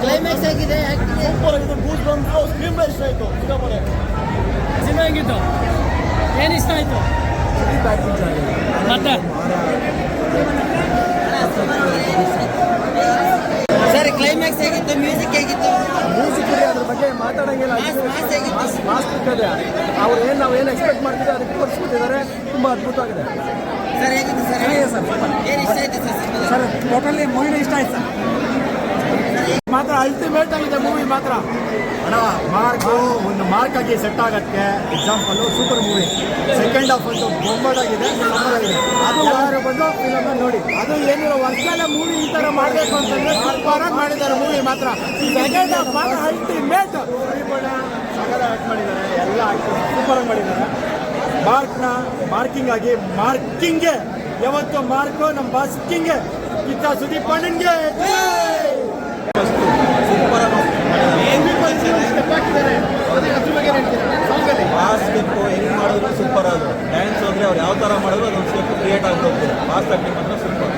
climax ಆಗಿದೆ super ಆಗಿದೆ goose ಬಂತು ಸ್ಕ್ರೀನ್ ಪ್ಲೇ ಇಷ್ಟ ಆಯಿತು ಸಿಕ್ಕಾಪಟ್ಟೆ ಚೆನ್ನಾಗಿತ್ತು ಏನು ಇಷ್ಟ ಆಯಿತು ಮತ್ತೆ ಸರ್ ಕ್ಲೈಮ್ಯಾಕ್ಸ್ ಹೇಗಿತ್ತು ಮ್ಯೂಸಿಕ್ ಹೇಗಿತ್ತು ಮ್ಯೂಸಿಕ್ ಇದೆ ಅದ್ರ ಬಗ್ಗೆ ಮಾತಾಡೋಂಗಿಲ್ಲ ಮಾಸ್ಕ್ ಇರ್ತದೆ ಅವ್ರು ಏನು ನಾವು ಏನು ಎಕ್ಸ್ಪೆಕ್ಟ್ ಮಾಡ್ತಿದ್ದೆ ಅದಕ್ಕೆ ತೋರಿಸ್ಬಿಟ್ಟಿದ್ದಾರೆ ತುಂಬ ಅದ್ಭುತವಾಗಿದೆ ಸರ್ ಹೇಗಿತ್ತು ಸರ್ ಏನು ಇಷ್ಟ ಆಯ್ತು ಸರ್ ಸರ್ ಟೋಟಲಿ ಮೂವಿನ ಇಷ್ಟ ಆಯ್ತು ಸರ್ ಮಾತ್ರ ಅಲ್ಟಿಮೇಟ್ ಆಗಿದೆ ಮೂವಿ ಮಾತ್ರ ಅಣ್ಣ ಮಾರ್ಕು ಒಂದು ಮಾರ್ಕ್ ಆಗಿ ಸೆಟ್ ಆಗತ್ತೆ example super movie second half ಅಂತೂ ಬೊಂಬಾಟಾಗಿದೆ ಅದು ಯಾರು ಬಂದು ಫಿಲಮ್ ನೋಡಿ ಅದು ಏನಿಲ್ಲ ವರ್ಷದಲ್ಲೇ ಮೂವಿ ಈ ಥರ ಮಾಡಬೇಕು ಅಂತಂದ್ರೆ ಸೂಪರಾಗಿ ಮಾಡಿದ್ದಾರೆ ಮೂವಿ ಮಾತ್ರ ಸೆಕೆಂಡ್ ಹಾಫ್ ಮಾತ್ರ ಅಲ್ಟಿಮೇಟ್ ಸಗಲ ಆ್ಯಕ್ಟ್ ಮಾಡಿದ್ದಾರೆ ಎಲ್ಲ ಆ್ಯಕ್ಟ್ ಸೂಪರಾಗಿ ಮಾಡಿದ್ದಾರೆ ಮಾರ್ಕಿಂಗ್ ಆಗಿ ಮಾರ್ಕಿಂಗ್ಗೆ ಯಾವತ್ತು ಮಾರ್ಕು ನಮ್ಮ ಬಾಸ್ಕಿಂಗ್ಗೆ ಕಿತ್ತ ಸುದೀಪ್ ಪಾಂಡನ್ಗೆ ಫಾಸ್ಟ್ ಸ್ಟೆಪ್ಪು ಹೆಂಗೆ ಮಾಡಿದ್ರು ಸೂಪರ್ ಅದು ಡ್ಯಾನ್ಸ್ ಹೋದರೆ ಅವ್ರು ಯಾವ ಥರ ಮಾಡಿದ್ರು ಅದೊಂದು ಸ್ಟೆಪ್ ಕ್ರಿಯೇಟ್ ಆಗಿ ಹೋಗ್ತದೆ ಫಾಸ್ಟ್ ಆಗಿ ಮಾತ್ರ ಸೂಪರ್